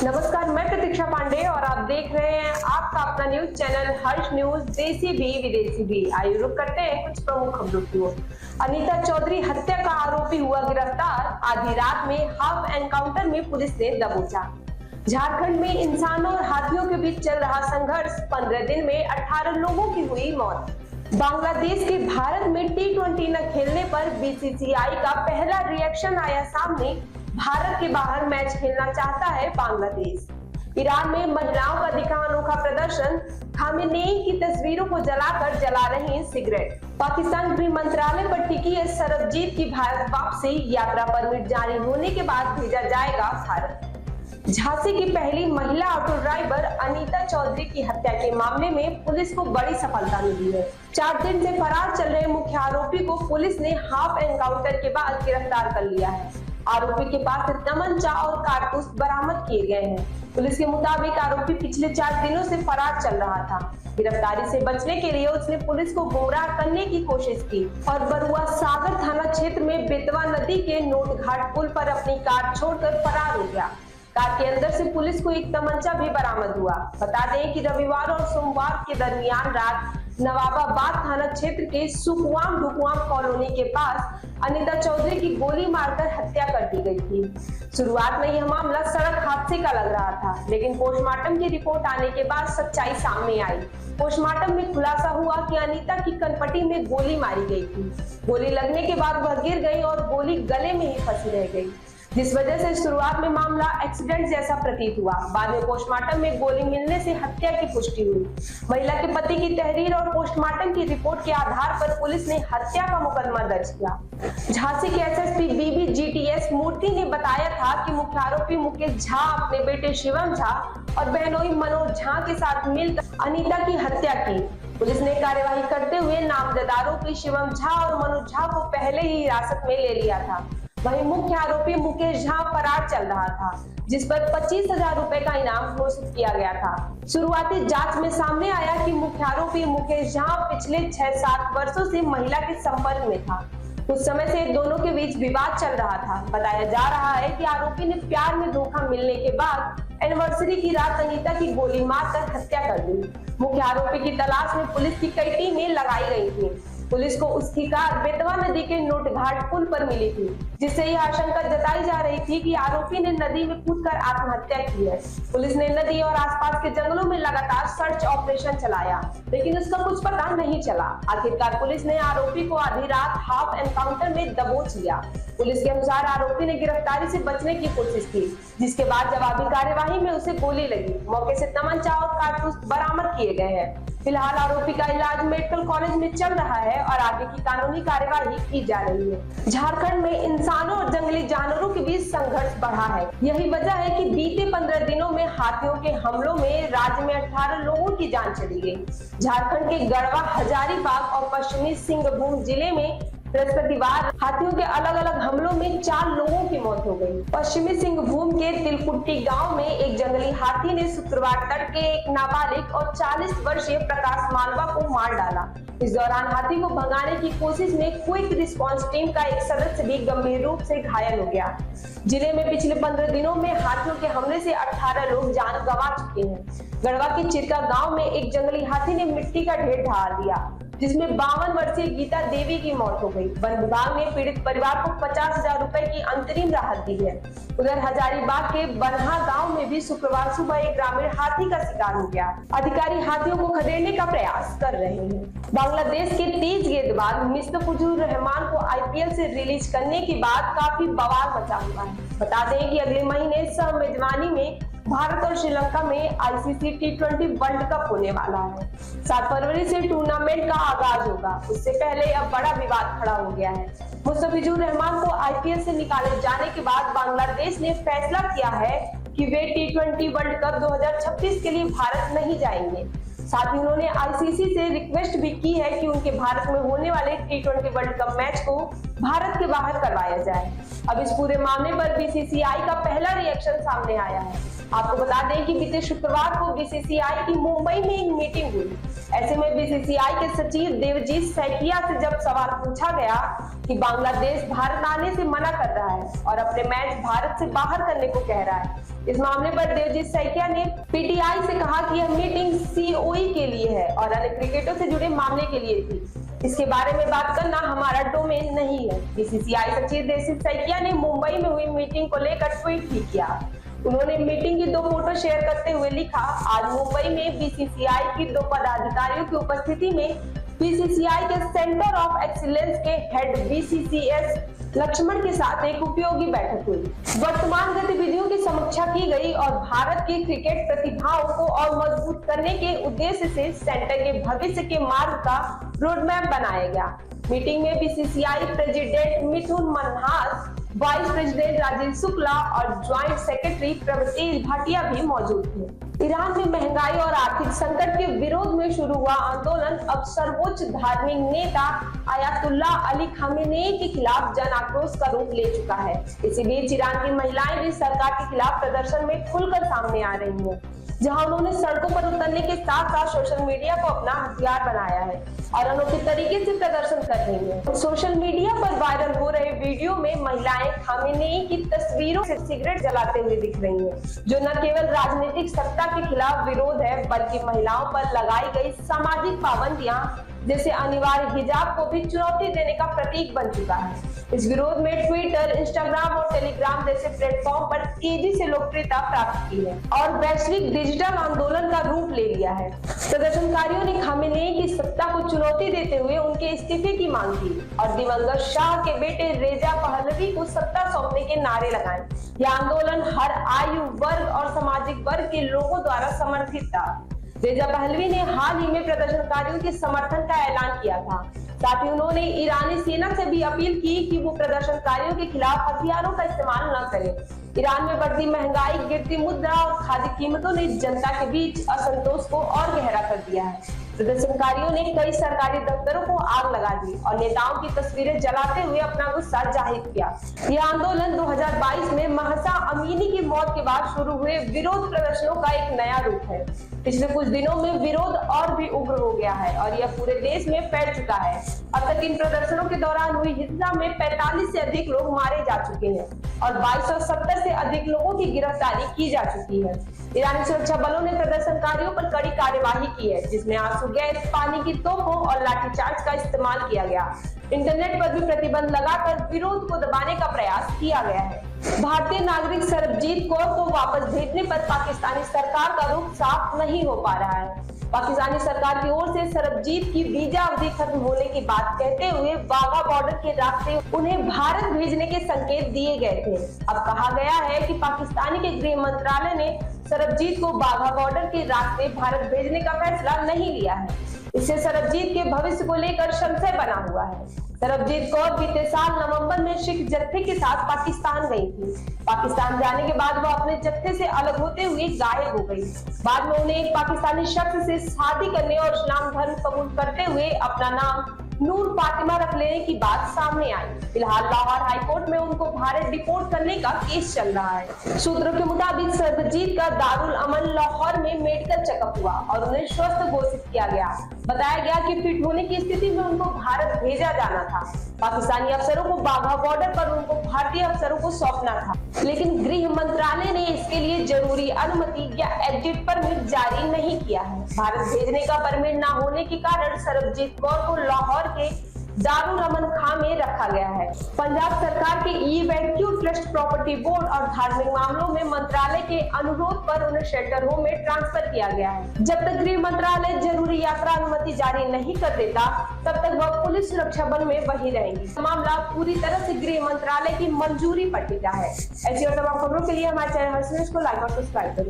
नमस्कार, मैं प्रतीक्षा पांडे और आप देख रहे हैं आपका अपना न्यूज चैनल हर्ष न्यूज। देसी भी विदेशी भी। आइए रुक करते हैं कुछ प्रमुख खबरों की ओर। अनीता चौधरी हत्या का आरोपी हुआ गिरफ्तार। आधी रात में हाफ एनकाउंटर में पुलिस ने दबोचा। झारखंड में इंसानों और हाथियों के बीच चल रहा संघर्ष। 15 दिन में 18 लोगों की हुई मौत। बांग्लादेश के भारत में T20 न खेलने पर बीसीसीआई का पहला रिएक्शन आया सामने। भारत के बाहर मैच खेलना चाहता है बांग्लादेश। ईरान में महिलाओं का दिखा अनोखा प्रदर्शन। खामेनेई की तस्वीरों को जलाकर जला रही सिगरेट। पाकिस्तान गृह मंत्रालय पर टिकी है सरबजीत की भारत वापसी। यात्रा परमिट जारी होने के बाद भेजा जाएगा भारत। झांसी की पहली महिला ऑटो ड्राइवर अनीता चौधरी की हत्या के मामले में पुलिस को बड़ी सफलता मिली है। 4 दिन से फरार चल रहे मुख्य आरोपी को पुलिस ने हाफ एनकाउंटर के बाद गिरफ्तार कर लिया है। आरोपी के पास से तमंचा और कारतूस बरामद किए गए हैं। पुलिस के मुताबिक आरोपी पिछले 4 दिनों से फरार चल रहा था। गिरफ्तारी से बचने के लिए उसने पुलिस को गुमराह करने की कोशिश की और बरुआ सागर थाना क्षेत्र में बेतवा नदी के नोट घाट पुल पर अपनी कार छोड़कर फरार हो गया। कार के अंदर से पुलिस को एक तमंचा भी बरामद हुआ। बता दें कि रविवार और सोमवार के दरमियान रात नवाबाबाद थाना क्षेत्र के सुखवाम ढुकवाम कॉलोनी के पास अनीता चौधरी की गोली मारकर हत्या कर दी गई थी। शुरुआत में यह मामला सड़क हादसे का लग रहा था, लेकिन पोस्टमार्टम की रिपोर्ट आने के बाद सच्चाई सामने आई। पोस्टमार्टम में खुलासा हुआ कि अनीता की कनपटी में गोली मारी गई थी। गोली लगने के बाद वह गिर गई और गोली गले में ही फंसी रह गई, जिस वजह से शुरुआत में मामला एक्सीडेंट जैसा प्रतीत हुआ। बाद में पोस्टमार्टम में गोली मिलने से हत्या की पुष्टि हुई। महिला के पति की तहरीर और पोस्टमार्टम की रिपोर्ट के आधार पर पुलिस ने हत्या का मुकदमा दर्ज किया। झांसी के एसएसपी बीबी जीटीएस मूर्ति ने बताया था कि मुख्य आरोपी मुकेश झा अपने बेटे शिवम झा और बहनोई मनोज झा के साथ मिलकर अनीता की हत्या की। पुलिस ने कार्यवाही करते हुए नामजद आरोपी शिवम झा और मनोज झा को पहले ही हिरासत में ले लिया था। वहीं मुख्य आरोपी मुकेश झा फरार चल रहा था, जिस पर 25,000 रुपए का इनाम घोषित किया गया था। शुरुआती जांच में सामने आया कि मुख्य आरोपी मुकेश झा पिछले 6-7 वर्षों से महिला के संपर्क में था। कुछ समय से दोनों के बीच विवाद चल रहा था। बताया जा रहा है कि आरोपी ने प्यार में धोखा मिलने के बाद एनिवर्सरी की रात अनीता की गोली मारकर हत्या कर दी। मुख्य आरोपी की तलाश में पुलिस की कई टीमें लगाई गई थी। पुलिस को उसकी कार बेतवा नदी के नोट घाट पुल पर मिली थी, जिससे यह आशंका जताई जा रही थी कि आरोपी ने नदी में कूदकर आत्महत्या की है। पुलिस ने नदी और आसपास के जंगलों में लगातार सर्च ऑपरेशन चलाया, लेकिन उसका कुछ पता नहीं चला। आखिरकार पुलिस ने आरोपी को आधी रात हाफ एनकाउंटर में दबोच लिया। पुलिस के अनुसार आरोपी ने गिरफ्तारी से बचने की कोशिश की, जिसके बाद जवाबी कार्यवाही में उसे गोली लगी। मौके से तमंचा और कारतूस बरामद किए गए हैं। फिलहाल आरोपी का इलाज मेडिकल कॉलेज में चल रहा है और आगे की कानूनी कार्यवाही की जा रही है। झारखंड में इंसानों और जंगली जानवरों के बीच संघर्ष बढ़ा है। यही वजह है कि बीते 15 दिनों में हाथियों के हमलों में राज्य में 18 लोगों की जान चली गई। झारखंड के गढ़वा, हजारीबाग और पश्चिमी सिंहभूम जिले में बृहस्पतिवार हाथियों के अलग अलग हमलों में 4 लोगों की मौत हो गई। पश्चिमी सिंहभूम के तिलकुट्टी गांव में एक जंगली हाथी ने शुक्रवार तड़के एक नाबालिग और 40 वर्षीय प्रकाश मालवा को मार डाला। इस दौरान हाथी को भगाने की कोशिश में क्विक रिस्पांस टीम का एक सदस्य भी गंभीर रूप से घायल हो गया। जिले में पिछले 15 दिनों में हाथियों के हमले से 18 लोग जान गंवा चुके हैं। गढ़वा के चिरका गाँव में एक जंगली हाथी ने मिट्टी का ढेर ढा दिया, जिसमें 52 वर्षीय गीता देवी की मौत हो गई। वन विभाग ने पीड़ित परिवार को 50,000 रुपए की अंतरिम राहत दी है। उधर हजारीबाग के बनहा गांव में भी शुक्रवार सुबह एक ग्रामीण हाथी का शिकार हो गया। अधिकारी हाथियों को खदेड़ने का प्रयास कर रहे हैं। बांग्लादेश के तेज गेंदबाज मुस्तफिजुर रहमान को आईपीएल से रिलीज करने के बाद काफी बवाल मचा हुआ है। बता दें कि अगले महीने सह मेजबानी में भारत और श्रीलंका में आईसीसी T20 वर्ल्ड कप होने वाला है। 7 फरवरी से टूर्नामेंट का आगाज होगा। उससे पहले अब बड़ा विवाद खड़ा हो गया है। मुस्तफिजुर रहमान को आईपीएल से निकाले जाने के बाद बांग्लादेश ने फैसला किया है कि वे T20 वर्ल्ड कप 2026 के लिए भारत नहीं जाएंगे। साथ ही उन्होंने आईसीसी से रिक्वेस्ट भी की है कि उनके भारत में होने वाले T20 वर्ल्ड कप मैच को भारत के बाहर करवाया जाए। अब इस पूरे मामले पर बीसीसीआई का पहला रिएक्शन सामने आया है। आपको बता दें कि बीते शुक्रवार को बीसीसीआई की मुंबई में एक मीटिंग हुई। ऐसे में बीसीसीआई के सचिव देवजीत सैकिया से जब सवाल पूछा गया कि बांग्लादेश भारत आने से मना कर रहा है और अपने मैच भारत से बाहर करने को कह रहा है, इस मामले पर देवजीत सैकिया ने पीटीआई से कहा कि यह मीटिंग सीओई के लिए है और अन्य क्रिकेटरों से जुड़े मामले के लिए थी। इसके बारे में बात करना हमारा डोमेन नहीं है। बीसीसीआई सचिव देवजीत सैकिया ने मुंबई में हुई मीटिंग को लेकर ट्वीट भी किया। उन्होंने मीटिंग की 2 फोटो शेयर करते हुए लिखा, आज मुंबई में बीसीसीआई की 2 पदाधिकारियों की उपस्थिति में बीसीसीआई के सेंटर ऑफ एक्सीलेंस के हेड बीसीसीएस लक्ष्मण के साथ एक उपयोगी बैठक हुई। वर्तमान गतिविधियों की समीक्षा की गई और भारत की क्रिकेट प्रतिभाओं को और मजबूत करने के उद्देश्य से सेंटर के भविष्य के मार्ग का रोडमैप बनाया गया। मीटिंग में बीसीसीआई प्रेसिडेंट मिथुन मनहास, वाइस प्रेसिडेंट राजीव शुक्ला और ज्वाइंट सेक्रेटरी प्रवतेश भाटिया भी मौजूद थे। ईरान में महंगाई और आर्थिक संकट के विरोध में शुरू हुआ आंदोलन अब सर्वोच्च धार्मिक नेता आयतुल्लाह अली खामेनेई के खिलाफ जन आक्रोश का रूप ले चुका है। इसी बीच ईरान की महिलाएं भी सरकार के खिलाफ प्रदर्शन में खुलकर सामने आ रही हैं, जहां उन्होंने सड़कों पर उतरने के साथ साथ सोशल मीडिया को अपना हथियार बनाया है और अनोखे तरीके से प्रदर्शन कर रही हैं। सोशल मीडिया पर वायरल हो रहे वीडियो में महिलाएं खामेनेई की तस्वीरों से सिगरेट जलाते हुए दिख रही हैं, जो न केवल राजनीतिक सत्ता के खिलाफ विरोध है बल्कि महिलाओं पर लगाई गई सामाजिक पाबंदियां जैसे अनिवार्य हिजाब को भी चुनौती देने का प्रतीक बन चुका है। इस विरोध में ट्विटर, इंस्टाग्राम और टेलीग्राम जैसे प्लेटफॉर्म पर तेजी से लोकप्रियता प्राप्त की है और वैश्विक डिजिटल आंदोलन का रूप ले लिया है। प्रदर्शनकारियों ने खामेनेई की सत्ता को चुनौती देते हुए उनके इस्तीफे की मांग की और दिवंगत शाह के बेटे रेजा पहलवी को सत्ता सौंपने के नारे लगाए। यह आंदोलन हर आयु वर्ग और सामाजिक वर्ग के लोगों द्वारा समर्थित था। रेजा पहलवी ने हाल ही में प्रदर्शनकारियों के समर्थन का ऐलान किया था। साथ ही उन्होंने ईरानी सेना से भी अपील की कि वो प्रदर्शनकारियों के खिलाफ हथियारों का इस्तेमाल न करें। ईरान में बढ़ती महंगाई, गिरती मुद्रा और खाद्य कीमतों ने जनता के बीच असंतोष को और गहरा कर दिया है। प्रदर्शनकारियों ने कई सरकारी दफ्तरों को आग लगा दी और नेताओं की तस्वीरें जलाते हुए अपना गुस्सा जाहिर किया। यह आंदोलन 2022 में महसा अमीनी की मौत के बाद शुरू हुए विरोध प्रदर्शनों का एक नया रूप है। पिछले कुछ दिनों में विरोध और भी उग्र हो गया है और यह पूरे देश में फैल चुका है। अब तक इन प्रदर्शनों के दौरान हुई हिंसा में 45 से अधिक लोग मारे जा चुके हैं और 2270 से अधिक लोगों की गिरफ्तारी की जा चुकी है। ईरानी सुरक्षा बलों ने प्रदर्शनकारियों पर कड़ी कार्यवाही की है, जिसमें आंसू गैस, पानी की तोपों और लाठीचार्ज का इस्तेमाल किया गया। इंटरनेट पर भी प्रतिबंध लगाकर विरोध को दबाने का प्रयास किया गया है। भारतीय नागरिक सरबजीत कौर को वापस भेजने पर पाकिस्तानी सरकार का रुख साफ नहीं हो पा रहा है। पाकिस्तानी सरकार की ओर से सरबजीत की वीजा अवधि खत्म होने की बात कहते हुए वाघा बॉर्डर के रास्ते उन्हें भारत भेजने के संकेत दिए गए थे। अब कहा गया है कि पाकिस्तानी के गृह मंत्रालय ने सरबजीत को वाघा बॉर्डर के रास्ते भारत भेजने का फैसला नहीं लिया है। इससे सरबजीत के भविष्य को लेकर संशय बना हुआ है। सरबजीत कौर बीते साल नवंबर में सिख जत्थे के साथ पाकिस्तान गई थी। पाकिस्तान जाने के बाद वह अपने जत्थे से अलग होते हुए गायब हो गई। बाद में उन्हें एक पाकिस्तानी शख्स से शादी करने और इस्लाम धर्म कबूल करते हुए अपना नाम नूर फातिमा रख लेने की बात सामने आई। फिलहाल लाहौर हाईकोर्ट में उनको भारत डिपोर्ट करने का केस चल रहा है। सूत्रों के मुताबिक सरबजीत का दारुल अमन लाहौर में मेडिकल चेकअप हुआ और उन्हें स्वस्थ घोषित किया गया। बताया गया कि फिट होने की स्थिति में उनको भारत भेजा जाना था। पाकिस्तानी अफसरों को वाघा बॉर्डर पर उनको भारतीय अफसरों को सौंपना था, लेकिन गृह मंत्रालय ने इसके लिए जरूरी अनुमति या एग्जिट परमिट जारी नहीं किया है। भारत भेजने का परमिट न होने के कारण सरबजीत कौर को लाहौर के दारुल अमन खां में रखा गया है। पंजाब सरकार के ई-वैक्यू ट्रस्ट प्रॉपर्टी बोर्ड और धार्मिक मामलों में मंत्रालय के अनुरोध पर उन्हें शेल्टर होम में ट्रांसफर किया गया है। जब तक गृह मंत्रालय जरूरी यात्रा अनुमति जारी नहीं कर देता, तब तक वह पुलिस सुरक्षा बल में वही रहेंगी। मामला पूरी तरह से गृह मंत्रालय की मंजूरी पर टिका है। ऐसी और तमाम खबरों के लिए हमारे चैनल हर्ष न्यूज को लाइक और सब्सक्राइब करें।